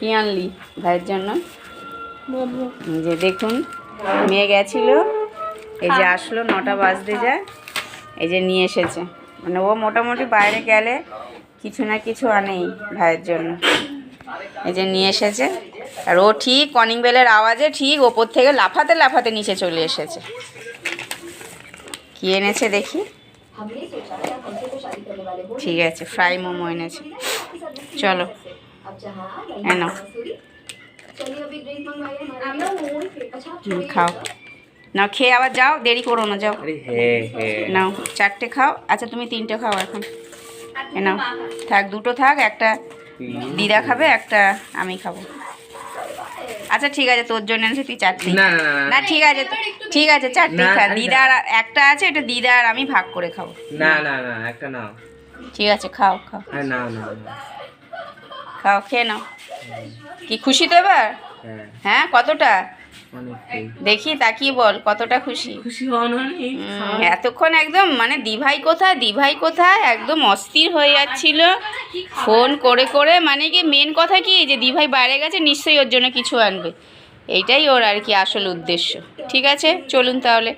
কি আনলি ভাইয়ের জন্য? মোমো। যে দেখুন মেয়ে গেছিল, এই যে আসলো 9টা বাজতে যায়, এই যে নিয়ে এসেছে। মানে ও মোটামুটি বাইরে গেলে কিছু না কিছু আনেই ভাইয়ের জন্য। এই যে নিয়ে এসেছে, আর ও ঠিক কলিং বেলের আওয়াজে ঠিক ওপর থেকে লাফাতে লাফাতে নিচে চলে এসেছে। কি এনেছে দেখি? ঠিক আছে, ফ্রাই মোমো এনেছে। চলো এনো, খাও। নাও খেয়ে আবার যাও, দেরি করো না, যাও। নাও 4টে খাও। আচ্ছা তুমি 3টে খাও এখন। নাও থাক, 2টো থাক, একটা দিদা খাবে, একটা আমি খাবো। আচ্ছা ঠিক আছে, তোর জন্য এনেছি, তুই 4টে। না ঠিক আছে, ঠিক আছে 4টে খা। দিদার একটা আছে, এটা দিদা আর আমি ভাগ করে খাবো। না না না, একটা নাও। ঠিক আছে খাও খাও। না না, খাও, খেয়ে নাও। কি খুশি তো এবার? হ্যাঁ কতটা দেখি, তাকিয়ে বল কতটা খুশি। খুশি এতক্ষণ একদম মানে দিভাই কোথায়, দিভাই কোথায়, একদম অস্থির হয়ে যাচ্ছিল ফোন করে করে। মানে কি মেন কথা কি, যে দিভাই বাইরে গেছে, নিশ্চয়ই ওর জন্য কিছু আনবে, এইটাই ওর আর কি আসল উদ্দেশ্য। ঠিক আছে চলুন তাহলে।